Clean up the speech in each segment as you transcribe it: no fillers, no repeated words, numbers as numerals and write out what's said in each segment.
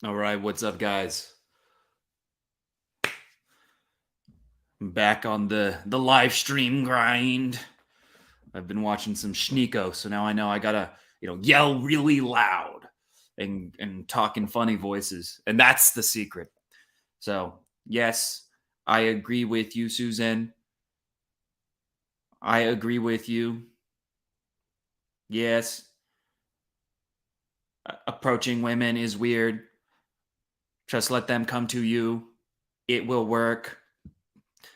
All right, what's up, guys? I'm back on the live stream grind. I've been watching some Sneeko, so now I know I gotta yell really loud and talk in funny voices, and that's the secret. So yes, I agree with you, Susan. I agree with you. Yes, approaching women is weird. Just let them come to you. It will work.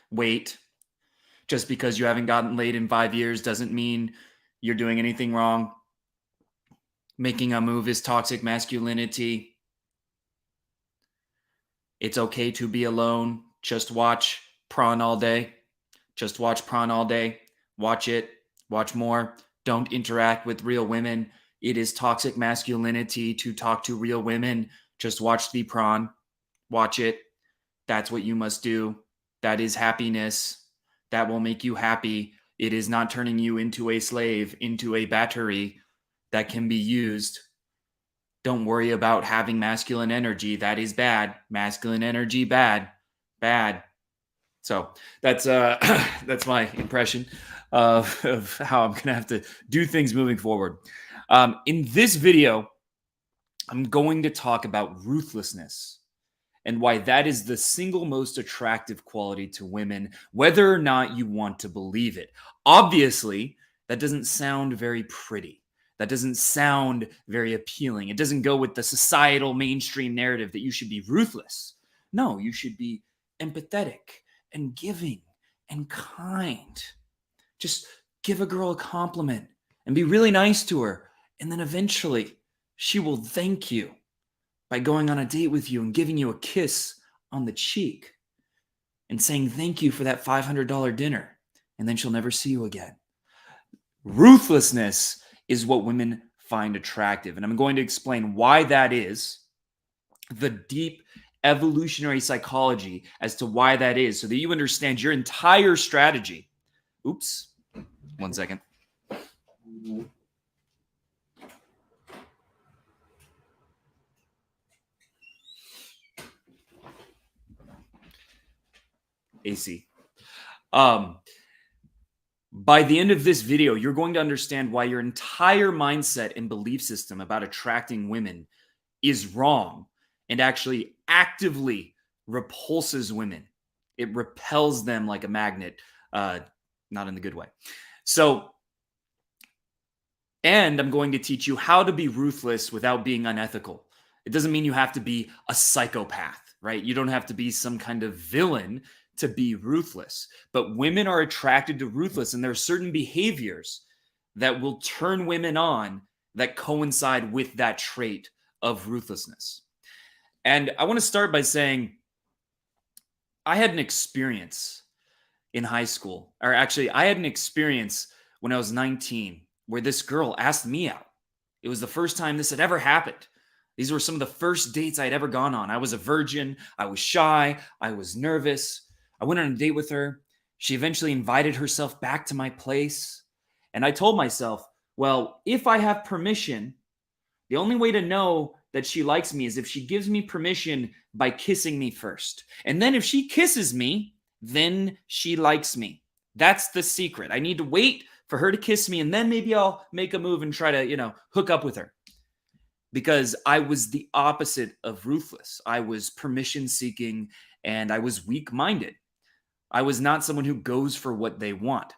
Wait. Just because you haven't gotten laid in 5 years doesn't mean you're doing anything wrong. Making a move is toxic masculinity. It's okay to be alone. Just watch Prawn all day. Just watch Prawn all day. Watch it. Watch more. Don't interact with real women. It is toxic masculinity to talk to real women. Just watch the Prawn. Watch it. That's what you must do. That is happiness. That will make you happy. It is not turning you into a slave, into a battery that can be used. Don't worry about having masculine energy. That is bad. Masculine energy, bad. Bad. So that's that's my impression of how I'm gonna have to do things moving forward. In this video, I'm going to talk about ruthlessness and why that is the single most attractive quality to women, whether or not you want to believe it. Obviously, that doesn't sound very pretty. That doesn't sound very appealing. It doesn't go with the societal mainstream narrative that you should be ruthless. No, you should be empathetic and giving and kind. Just give a girl a compliment and be really nice to her. And then eventually she will thank you by going on a date with you and giving you a kiss on the cheek and saying thank you for that $500 dinner. And then she'll never see you again. Ruthlessness is what women find attractive. And I'm going to explain why that is, the deep evolutionary psychology as to why that is, so that you understand your entire strategy. Oops. 1 second. AC. By the end of this video, you're going to understand why your entire mindset and belief system about attracting women is wrong and actually actively repulses women. It repels them like a magnet, not in the good way. So, and I'm going to teach you how to be ruthless without being unethical. It doesn't mean you have to be a psychopath, right? You don't have to be some kind of villain to be ruthless. But women are attracted to ruthless, and there are certain behaviors that will turn women on that coincide with that trait of ruthlessness. And I want to start by saying I had an experience in high school, or actually, I had an experience when I was 19 where this girl asked me out. It was the first time this had ever happened. These were some of the first dates I'd ever gone on. I was a virgin. I was shy. I was nervous. I went on a date with her. She eventually invited herself back to my place. And I told myself, well, if I have permission, the only way to know that she likes me is if she gives me permission by kissing me first. And then if she kisses me, then she likes me. That's the secret. I need to wait for her to kiss me, and then maybe I'll make a move and try to, hook up with her. Because I was the opposite of ruthless. I was permission seeking and I was weak minded. I was not someone who goes for what they want.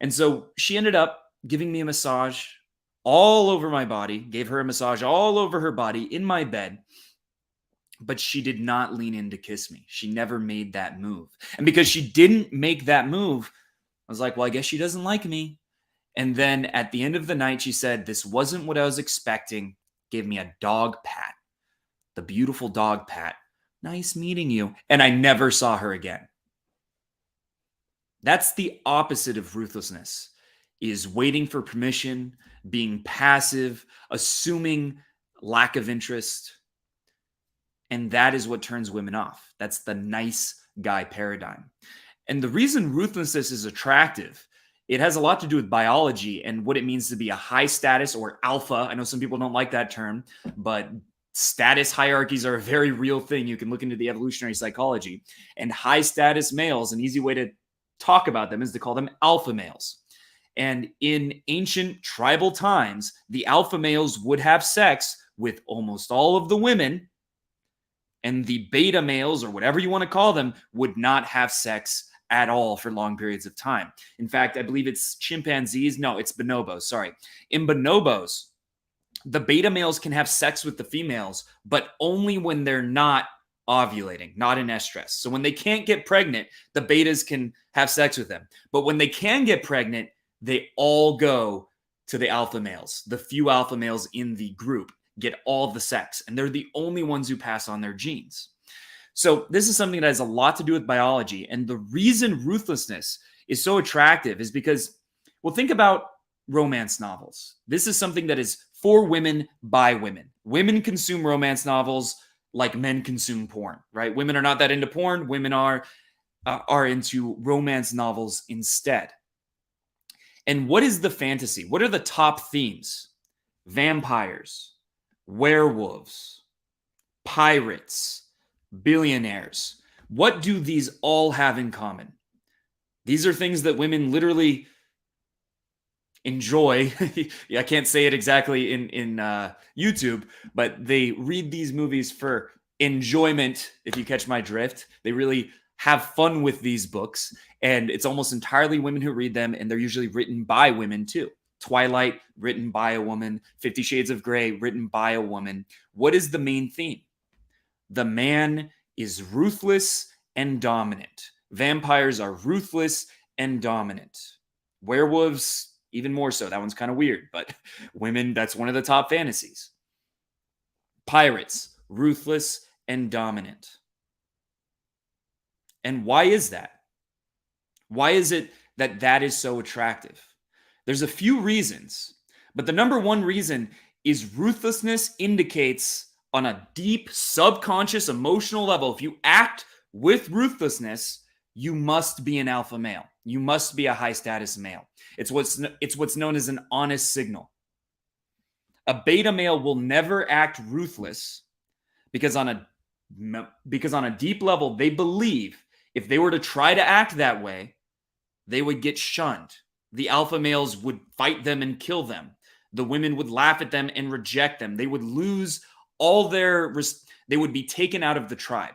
And so she ended up giving me a massage all over my body, gave her a massage all over her body in my bed. But she did not lean in to kiss me. She never made that move. And because she didn't make that move, I was like, well, I guess she doesn't like me. And then at the end of the night, she said, this wasn't what I was expecting. Gave me a dog pat, the beautiful dog pat. Nice meeting you. And I never saw her again. That's the opposite of ruthlessness, is waiting for permission, being passive, assuming lack of interest. And that is what turns women off. That's the nice guy paradigm. And the reason ruthlessness is attractive, it has a lot to do with biology and what it means to be a high status or alpha. I know some people don't like that term, but Status hierarchies are a very real thing. You can look into the evolutionary psychology. And high status males, an easy way to talk about them is to call them alpha males. And in ancient tribal times, the alpha males would have sex with almost all of the women, and the beta males, or whatever you want to call them, would not have sex at all for long periods of time. In fact, I believe it's chimpanzees. No, it's bonobos. Sorry. In bonobos, the beta males can have sex with the females, but only when they're not ovulating, not in estrus. So when they can't get pregnant, the betas can have sex with them. But when they can get pregnant, they all go to the alpha males. The few alpha males in the group get all the sex, and they're the only ones who pass on their genes. So this is something that has a lot to do with biology. And the reason Ruthlessness is so attractive is because, well, think about romance novels. This is something that is for women by women. Women consume romance novels like men consume porn, right? Women are not that into porn. Women are into romance novels instead. And what is the fantasy? What are the top themes? Vampires, werewolves, pirates, billionaires. What do these all have in common? These are things that women literally enjoy. I can't say it exactly in YouTube, but they read these movies for enjoyment, if you catch my drift. They really have fun with these books, and it's almost entirely women who read them, and they're usually written by women too. Twilight, written by a woman. 50 Shades of Grey, written by a woman. What is the main theme? The man is ruthless and dominant. Vampires are ruthless and dominant. Werewolves, even more so. That one's kind of weird, but women, that's one of the top fantasies. Pirates, ruthless and dominant. And why is that? Why is it that that is so attractive? There's a few reasons, but the number one reason is ruthlessness indicates on a deep subconscious emotional level, if you act with ruthlessness, you must be an alpha male. You must be a high status male. It's what's known as an honest signal. A beta male will never act ruthless because on a deep level, they believe if they were to try to act that way, they would get shunned. The alpha males would fight them and kill them. The women would laugh at them and reject them. They would lose all they would be taken out of the tribe.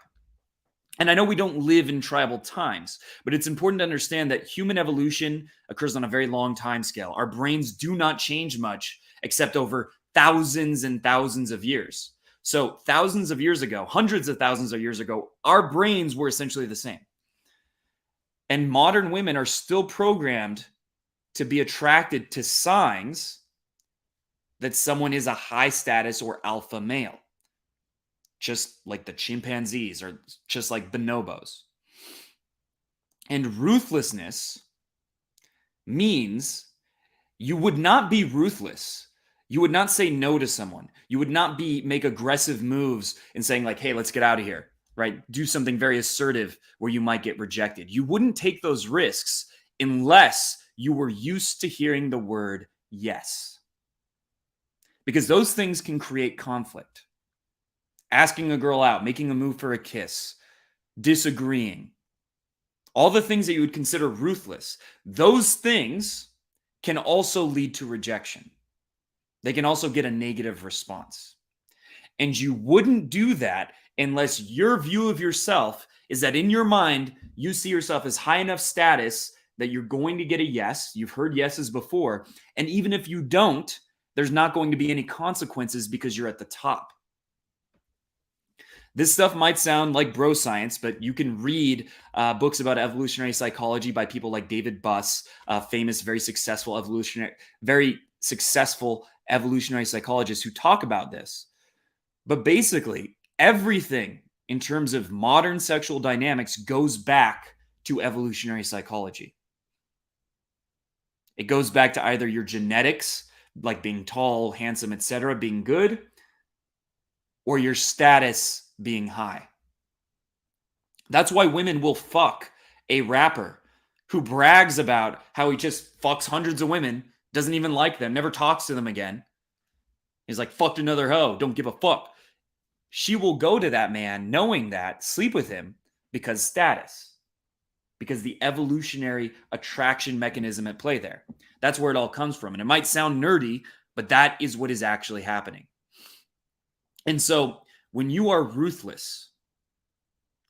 And I know we don't live in tribal times, but it's important to understand that human evolution occurs on a very long time scale. Our brains do not change much except over thousands and thousands of years. So thousands of years ago, hundreds of thousands of years ago, our brains were essentially the same. And modern women are still programmed to be attracted to signs that someone is a high status or alpha male, just like the chimpanzees or just like bonobos. And ruthlessness means you would not be ruthless. You would not say no to someone. You would not make aggressive moves and saying like, hey, let's get out of here, right? Do something very assertive where you might get rejected. You wouldn't take those risks unless you were used to hearing the word yes. Because those things can create conflict. Asking a girl out, making a move for a kiss, disagreeing, all the things that you would consider ruthless, those things can also lead to rejection. They can also get a negative response. And you wouldn't do that unless your view of yourself is that in your mind, you see yourself as high enough status that you're going to get a yes. You've heard yeses before. And even if you don't, there's not going to be any consequences because you're at the top. This stuff might sound like bro science, but you can read books about evolutionary psychology by people like David Buss, famous, very successful evolutionary psychologists who talk about this. But basically, everything in terms of modern sexual dynamics goes back to evolutionary psychology. It goes back to either your genetics, like being tall, handsome, etc., being good, or your status being high. That's why women will fuck a rapper who brags about how he just fucks hundreds of women, doesn't even like them, never talks to them again. He's like, fucked another hoe, don't give a fuck. she will go to that man knowing that, sleep with him because status, because the evolutionary attraction mechanism at play there. That's where it all comes from. And it might sound nerdy, but that is what is actually happening. And so when you are ruthless,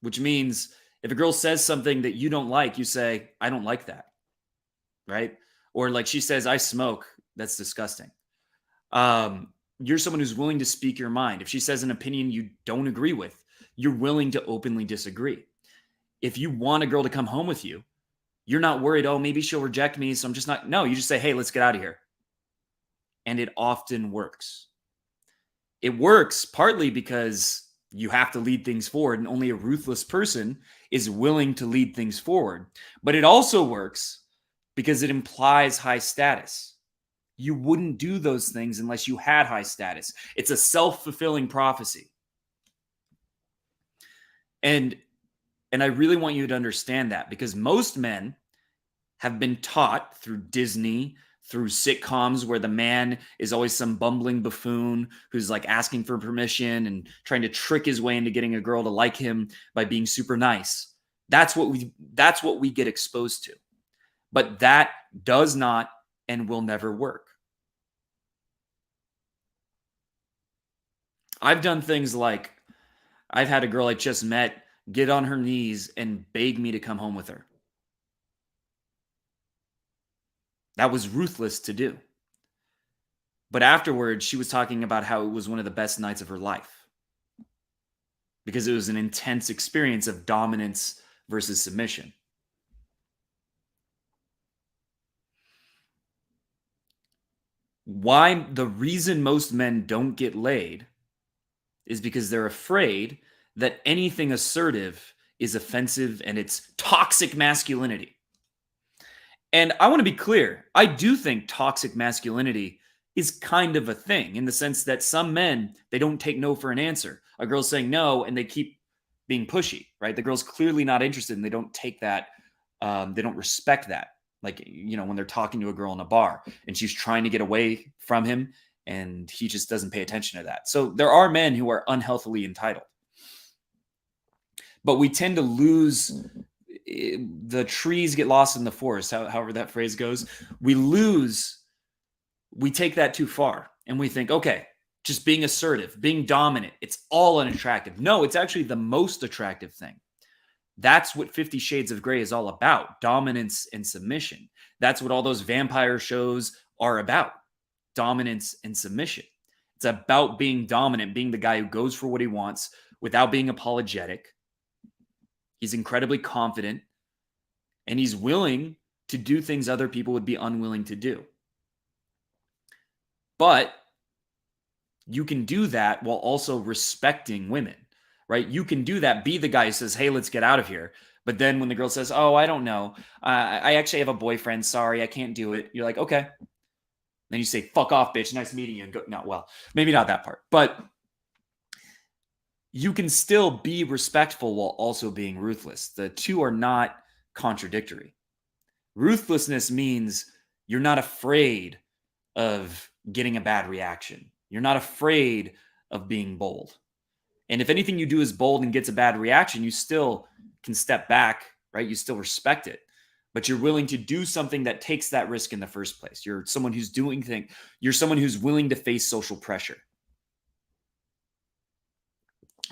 which means if a girl says something that you don't like, you say, I don't like that, right? Or like she says, I smoke, that's disgusting. You're someone who's willing to speak your mind. If she says an opinion you don't agree with, you're willing to openly disagree. If you want a girl to come home with you, you're not worried, oh, maybe she'll reject me, so I'm just not. No, you just say, hey, let's get out of here. And it often works. It works partly because you have to lead things forward, and only a ruthless person is willing to lead things forward. But it also works because it implies high status. You wouldn't do those things unless you had high status. It's a self-fulfilling prophecy. And I really want you to understand that, because most men have been taught through Disney, through sitcoms where the man is always some bumbling buffoon who's like asking for permission and trying to trick his way into getting a girl to like him by being super nice. That's what we get exposed to. But that does not and will never work. I've done things like I've had a girl I just met get on her knees and beg me to come home with her. That was ruthless to do. But afterwards, she was talking about how it was one of the best nights of her life because it was an intense experience of dominance versus submission. Why the reason most men don't get laid is because they're afraid that anything assertive is offensive and it's toxic masculinity. And I want to be clear. I do think toxic masculinity is kind of a thing in the sense that some men, they don't take no for an answer. A girl's saying no and they keep being pushy, right? The girl's clearly not interested and they don't take that. They don't respect that. Like, you know, when they're talking to a girl in a bar and she's trying to get away from him and he just doesn't pay attention to that. So there are men who are unhealthily entitled. But we tend to lose, the trees get lost in the forest, however that phrase goes. We take that too far and we think, okay, just being assertive, being dominant, it's all unattractive. No, it's actually the most attractive thing. That's what 50 Shades of Grey is all about, dominance and submission. That's what all those vampire shows are about, dominance and submission. It's about being dominant, being the guy who goes for what he wants without being apologetic. He's incredibly confident, and he's willing to do things other people would be unwilling to do. But you can do that while also respecting women, right? You can do that, be the guy who says, hey, let's get out of here. But then when the girl says, oh, I don't know, I actually have a boyfriend. Sorry, I can't do it. You're like, okay. Then you say, fuck off, bitch. Nice meeting you. And go, no, well, maybe not that part. But you can still be respectful while also being ruthless. The two are not contradictory. Ruthlessness means you're not afraid of getting a bad reaction. You're not afraid of being bold. And if anything you do is bold and gets a bad reaction, you still can step back, right? You still respect it. But you're willing to do something that takes that risk in the first place. You're someone who's doing things. You're someone who's willing to face social pressure.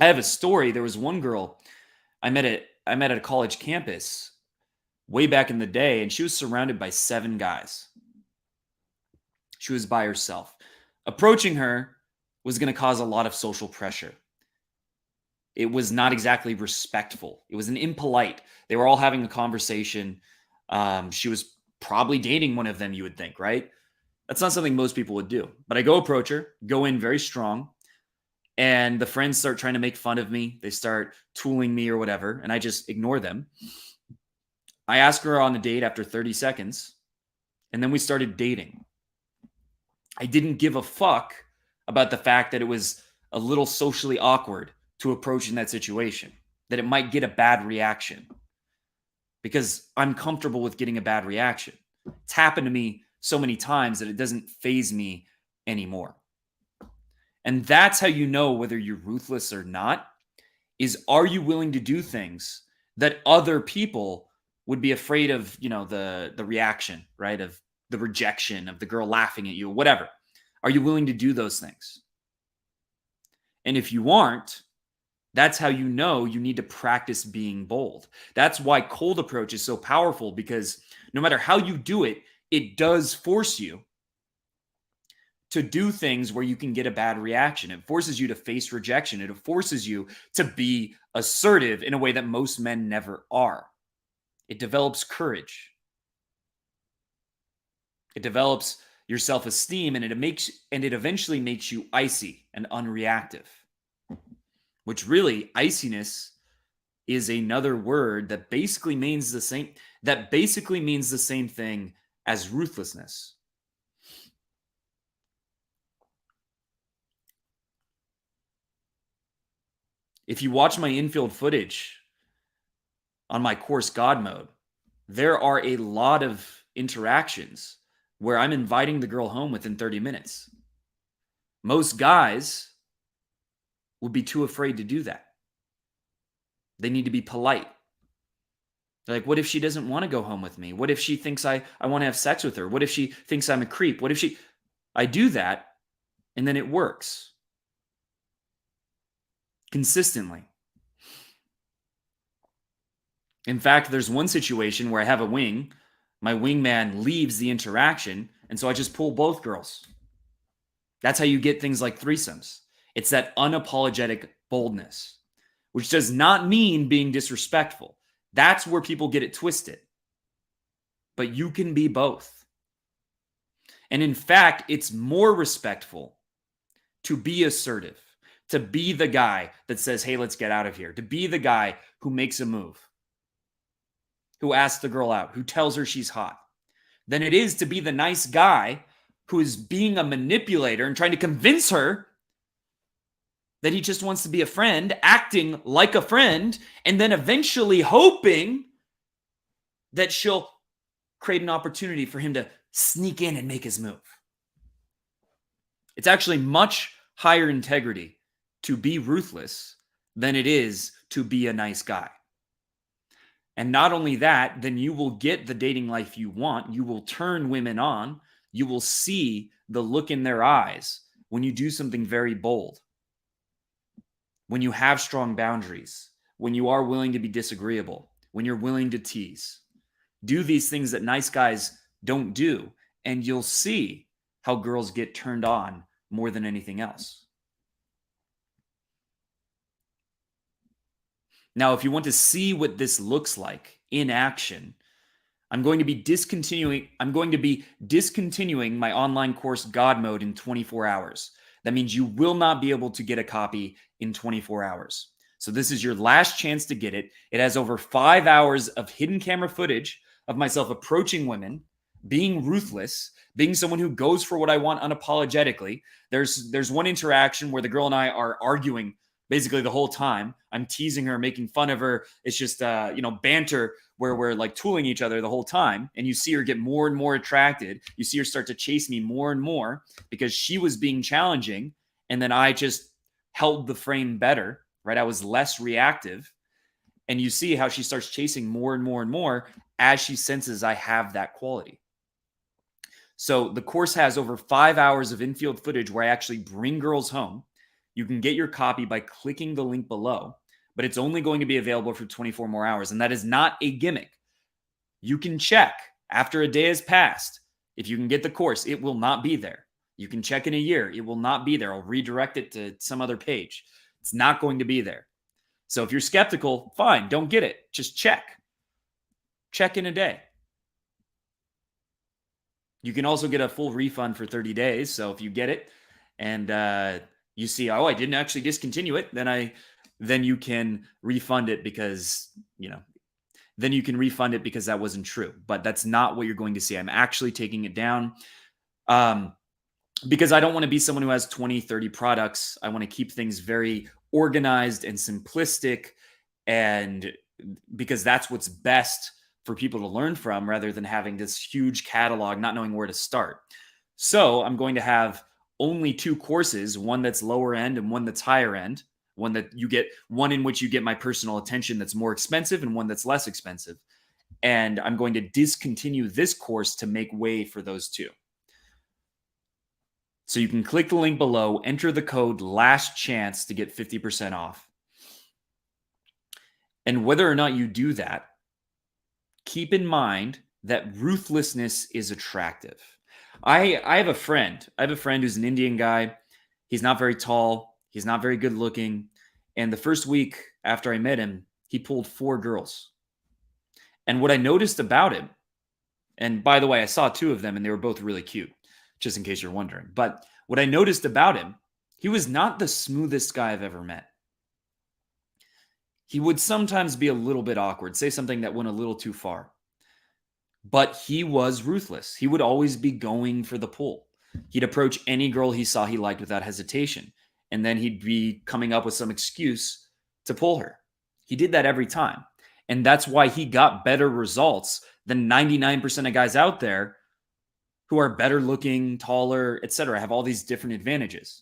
I have a story. There was one girl I met at a college campus way back in the day, and she was surrounded by 7 guys. She was by herself. Approaching her was going to cause a lot of social pressure. It was not exactly respectful. It was an impolite. They were all having a conversation. She was probably dating one of them, you would think, right? That's not something most people would do. But I go approach her, go in very strong, and the friends start trying to make fun of me. They start tooling me or whatever, and I just ignore them. I ask her on a date after 30 seconds, and then we started dating. I didn't give a fuck about the fact that it was a little socially awkward to approach in that situation, that it might get a bad reaction, because I'm comfortable with getting a bad reaction. It's happened to me so many times that it doesn't faze me anymore. And that's how you know whether you're ruthless or not, is are you willing to do things that other people would be afraid of, the reaction, right? Of the rejection, of the girl laughing at you, whatever. Are you willing to do those things? And if you aren't, that's how you know you need to practice being bold. That's why cold approach is so powerful, because no matter how you do it, it does force you to do things where you can get a bad reaction. It forces you to face rejection. It forces you to be assertive in a way that most men never are. It develops courage. It develops your self-esteem, and it eventually makes you icy and unreactive. Which really, iciness is another word that basically means the same thing as ruthlessness. If you watch my infield footage on my course God mode, there are a lot of interactions where I'm inviting the girl home within 30 minutes. Most guys would be too afraid to do that. They need to be polite. They're like, what if she doesn't want to go home with me? What if she thinks I want to have sex with her? What if she thinks I'm a creep? What if I do that and then it works consistently. In fact, there's one situation where I have a wing. My wingman leaves the interaction, and so I just pull both girls. That's how you get things like threesomes. It's that unapologetic boldness, which does not mean being disrespectful. That's where people get it twisted. But you can be both. And in fact, it's more respectful to be assertive, to be the guy that says, hey, let's get out of here, to be the guy who makes a move, who asks the girl out, who tells her she's hot, than it is to be the nice guy who is being a manipulator and trying to convince her that he just wants to be a friend, acting like a friend, and then eventually hoping that she'll create an opportunity for him to sneak in and make his move. It's actually much higher integrity to be ruthless than it is to be a nice guy. And not only that, then you will get the dating life you want. You will turn women on. You will see the look in their eyes when you do something very bold, when you have strong boundaries, when you are willing to be disagreeable, when you're willing to tease. Do these things that nice guys don't do, and you'll see how girls get turned on more than anything else. Now, if you want to see what this looks like in action, I'm going to be discontinuing my online course God Mode in 24 hours. That means you will not be able to get a copy in 24 hours. So this is your last chance to get it. It has over 5 hours of hidden camera footage of myself approaching women, being ruthless, being someone who goes for what I want unapologetically. There's one interaction where the girl and I are arguing basically the whole time. I'm teasing her, making fun of her. It's just banter where we're like tooling each other the whole time. And you see her get more and more attracted. You see her start to chase me more and more because she was being challenging. And then I just held the frame better, right? I was less reactive. And you see how she starts chasing more and more and more as she senses I have that quality. So the course has over 5 hours of infield footage where I actually bring girls home. You can get your copy by clicking the link below, but it's only going to be available for 24 more hours. And that is not a gimmick. You can check after a day has passed. If you can get the course, it will not be there. You can check in a year. It will not be there. I'll redirect it to some other page. It's not going to be there. So if you're skeptical, fine, don't get it. Just check. Check in a day. You can also get a full refund for 30 days. So if you get it and you see, oh, I didn't actually discontinue it, then you can refund it because that wasn't true. But that's not what you're going to see. I'm actually taking it down because I don't want to be someone who has 20, 30 products. I want to keep things very organized and simplistic, and because that's what's best for people to learn from rather than having this huge catalog, not knowing where to start. So I'm going to have only 2 courses, one that's lower end and one that's higher end. One in which you get my personal attention that's more expensive and one that's less expensive. And I'm going to discontinue this course to make way for those 2. So you can click the link below, enter the code last chance to get 50% off. And whether or not you do that, keep in mind that ruthlessness is attractive. I have a friend. I have a friend who's an Indian guy. He's not very tall. He's not very good looking. And the first week after I met him, he pulled 4 girls. And what I noticed about him, and by the way, I saw 2 of them and they were both really cute, just in case you're wondering. But what I noticed about him, he was not the smoothest guy I've ever met. He would sometimes be a little bit awkward, say something that went a little too far. But he was ruthless. He would always be going for the pull. He'd approach any girl he saw he liked without hesitation. And then he'd be coming up with some excuse to pull her. He did that every time. And that's why he got better results than 99% of guys out there who are better looking, taller, etc., have all these different advantages.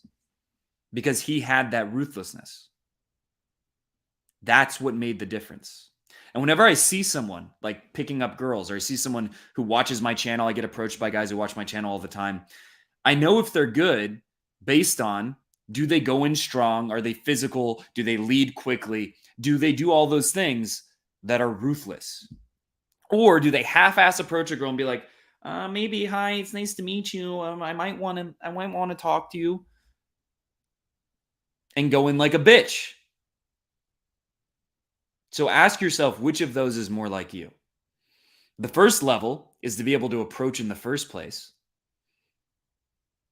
Because he had that ruthlessness. That's what made the difference. And whenever I see someone like picking up girls, or I see someone who watches my channel, I get approached by guys who watch my channel all the time. I know if they're good based on, do they go in strong? Are they physical? Do they lead quickly? Do they do all those things that are ruthless? Or do they half-ass approach a girl and be like, maybe, hi, it's nice to meet you. I might want to talk to you. And go in like a bitch. So ask yourself, which of those is more like you? The first level is to be able to approach in the first place.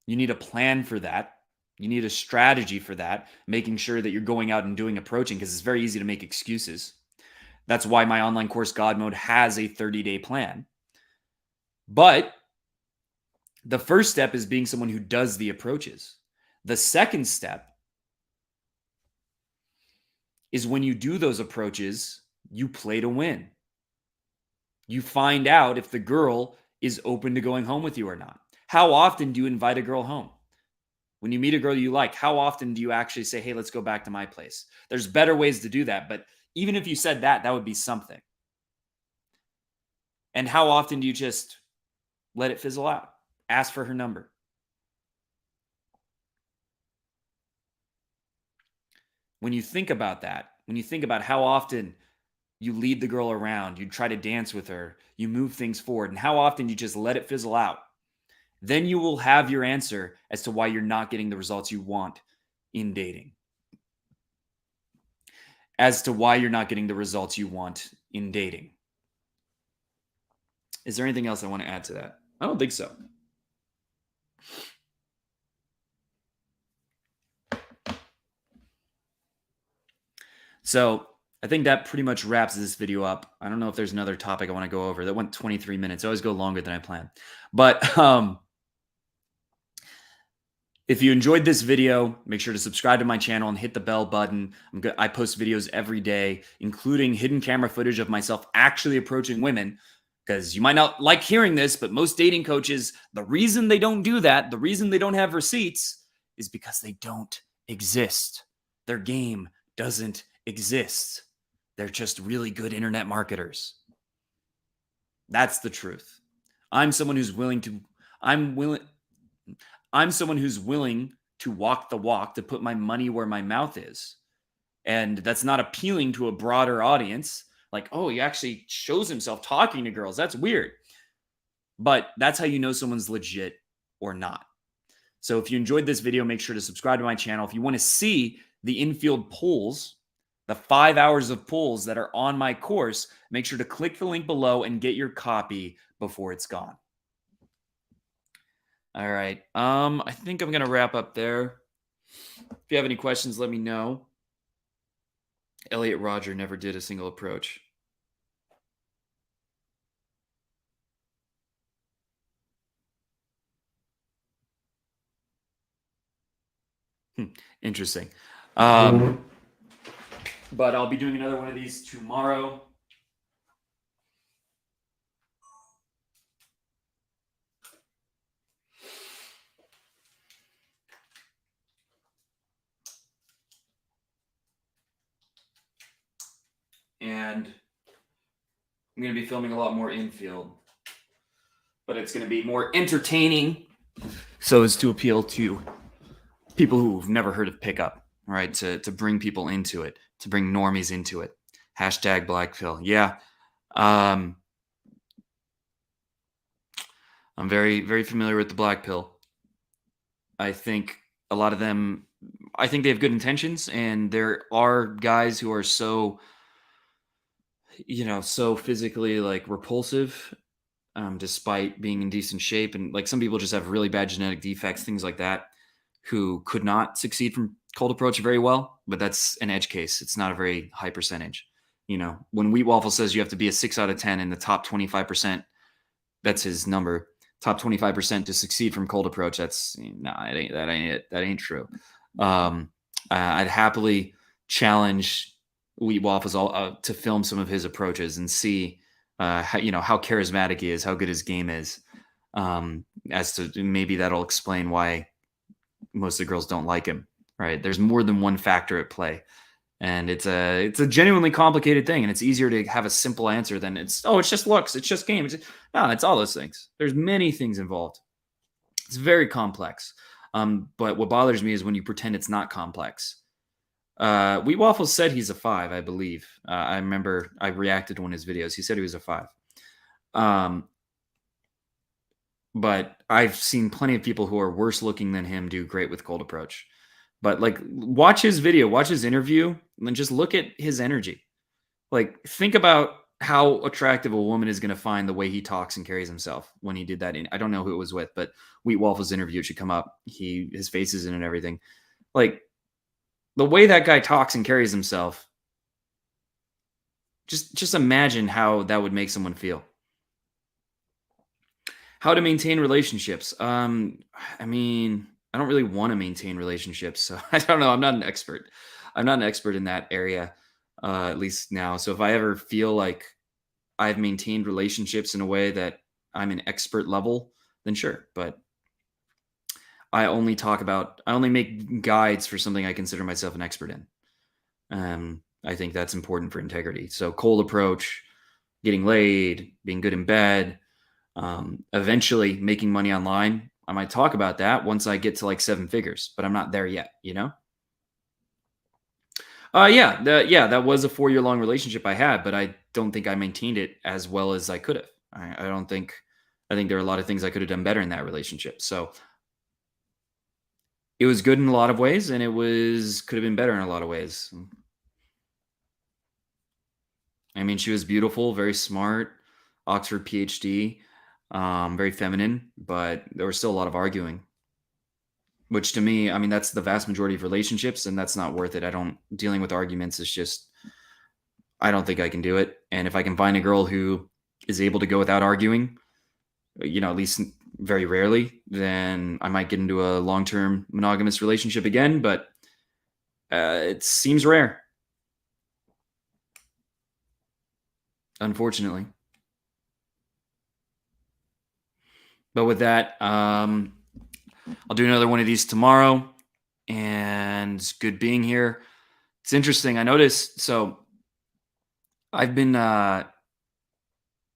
You need a plan for that. You need a strategy for that, making sure that you're going out and doing approaching, because it's very easy to make excuses. That's why my online course, God Mode, has a 30-day plan. But the first step is being someone who does the approaches. The second step is when you do those approaches, you play to win. You find out if the girl is open to going home with you or not. How often do you invite a girl home? When you meet a girl you like, how often do you actually say, hey, let's go back to my place? There's better ways to do that, but even if you said that, that would be something. And how often do you just let it fizzle out? Ask for her number. When you think about that, when you think about how often you lead the girl around, you try to dance with her, you move things forward, and how often you just let it fizzle out, then you will have your answer as to why you're not getting the results you want in dating. As to why you're not getting the results you want in dating. Is there anything else I want to add to that? I don't think so. So I think that pretty much wraps this video up. I don't know if there's another topic I want to go over. That went 23 minutes. I always go longer than I plan. But if you enjoyed this video, make sure to subscribe to my channel and hit the bell button. I post videos every day, including hidden camera footage of myself actually approaching women. Because you might not like hearing this, but most dating coaches, the reason they don't do that, the reason they don't have receipts, is because they don't exist. Their game doesn't exist. They're just really good internet marketers. That's the truth. I'm someone who's willing to walk the walk, to put my money where my mouth is. And that's not appealing to a broader audience. Like, oh, he actually shows himself talking to girls. That's weird. But that's how you know someone's legit or not. So if you enjoyed this video, make sure to subscribe to my channel. If you want to see the infield pulls, the 5 hours of pulls that are on my course, make sure to click the link below and get your copy before it's gone. All right. I think I'm going to wrap up there. If you have any questions, let me know. Elliot Rodger never did a single approach. Interesting. But I'll be doing another one of these tomorrow. and I'm going to be filming a lot more infield, but it's going to be more entertaining so as to appeal to people who've never heard of pickup, right? To bring people into it, to bring normies into it. Hashtag black pill. Yeah. Um, I'm very, very familiar with the black pill. I think a lot of them, I think they have good intentions, and there are guys who are so, so physically like repulsive, despite being in decent shape. And like some people just have really bad genetic defects, things like that, who could not succeed from cold approach very well. But that's an edge case. It's not a very high percentage. When Wheat Waffle says you have to be a 6 out of 10 in the top 25%, that's his number. Top 25% to succeed from cold approach. That's that ain't it. That ain't true. I'd happily challenge Wheat Waffles to film some of his approaches and see how charismatic he is, how good his game is. As to maybe that'll explain why most of the girls don't like him. Right? There's more than one factor at play. And it's a genuinely complicated thing, and it's easier to have a simple answer than it's just looks, it's just game. No, it's all those things. There's many things involved. It's very complex. But what bothers me is when you pretend it's not complex. Wheat Waffles said he's a 5, I believe. I remember I reacted to one of his videos. He said he was a 5. But I've seen plenty of people who are worse looking than him do great with cold approach. But like, watch his video, watch his interview, and just look at his energy. Like, think about how attractive a woman is going to find the way he talks and carries himself when he did that. I don't know who it was with, but Wheat Waffle's interview should come up. His face is in and everything. Like, the way that guy talks and carries himself, just imagine how that would make someone feel. How to maintain relationships. I mean, I don't really want to maintain relationships, so I don't know. I'm not an expert. I'm not an expert in that area, at least now. So if I ever feel like I've maintained relationships in a way that I'm an expert level, then sure. But I only make guides for something I consider myself an expert in. I think that's important for integrity. So cold approach, getting laid, being good in bed, eventually making money online. I might talk about that once I get to like 7 figures, but I'm not there yet, Yeah, that was a 4-year long relationship I had, but I don't think I maintained it as well as I could have. I think there are a lot of things I could have done better in that relationship. So it was good in a lot of ways, and could have been better in a lot of ways. I mean, she was beautiful, very smart, Oxford PhD, very feminine, but there was still a lot of arguing. Which to me, I mean, that's the vast majority of relationships, and that's not worth it. Dealing with arguments is just, I don't think I can do it. And if I can find a girl who is able to go without arguing, at least very rarely, then I might get into a long-term monogamous relationship again, but it seems rare. Unfortunately. But with that, I'll do another one of these tomorrow, and it's good being here. It's interesting. I noticed, so I've been, I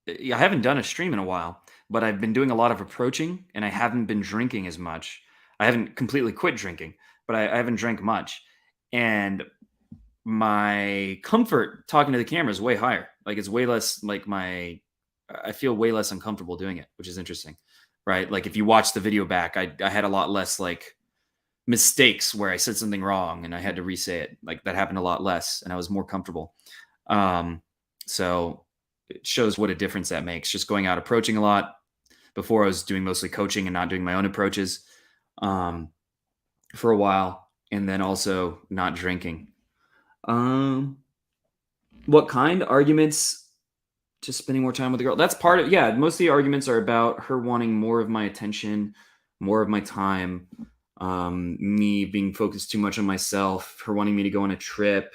haven't done a stream in a while, but I've been doing a lot of approaching, and I haven't been drinking as much. I haven't completely quit drinking, but I haven't drank much. And my comfort talking to the camera is way higher. Like, it's way less like I feel way less uncomfortable doing it, which is interesting. Right? Like, if you watch the video back, I had a lot less like mistakes where I said something wrong and I had to re-say it. Like, that happened a lot less, and I was more comfortable. So it shows what a difference that makes. Just going out approaching a lot. Before, I was doing mostly coaching and not doing my own approaches for a while, and then also not drinking. What kind? Arguments? Just spending more time with the girl. That's part of, yeah, most of the arguments are about her wanting more of my attention, more of my time, me being focused too much on myself, her wanting me to go on a trip,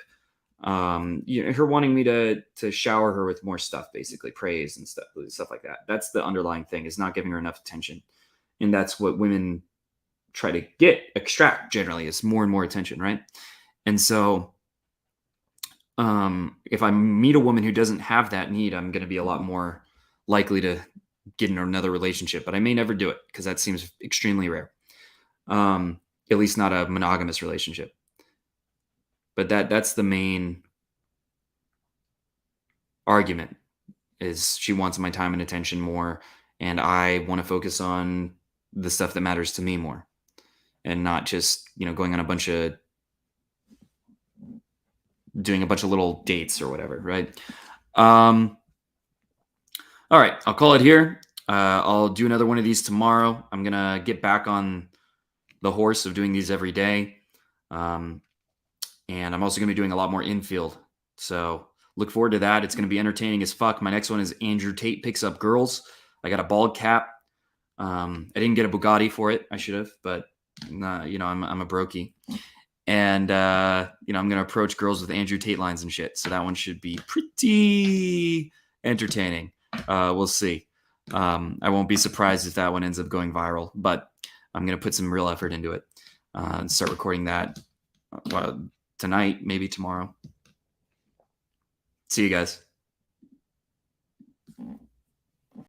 her wanting me to shower her with more stuff, basically praise and stuff like that. That's the underlying thing, is not giving her enough attention. And that's what women try to extract generally, is more and more attention, right? And so If I meet a woman who doesn't have that need, I'm going to be a lot more likely to get in another relationship, but I may never do it because that seems extremely rare. At least not a monogamous relationship. But that's the main argument, is she wants my time and attention more, and I want to focus on the stuff that matters to me more, and not just, going on doing a bunch of little dates or whatever, right? All right, I'll call it here. I'll do another one of these tomorrow. I'm gonna get back on the horse of doing these every day. And I'm also going to be doing a lot more infield. So look forward to that. It's going to be entertaining as fuck. My next one is Andrew Tate Picks Up Girls. I got a bald cap. I didn't get a Bugatti for it. I should have, but I'm a brokey. And, I'm going to approach girls with Andrew Tate lines and shit. So that one should be pretty entertaining. We'll see. I won't be surprised if that one ends up going viral, but I'm going to put some real effort into it and start recording that tonight, maybe tomorrow. See you guys.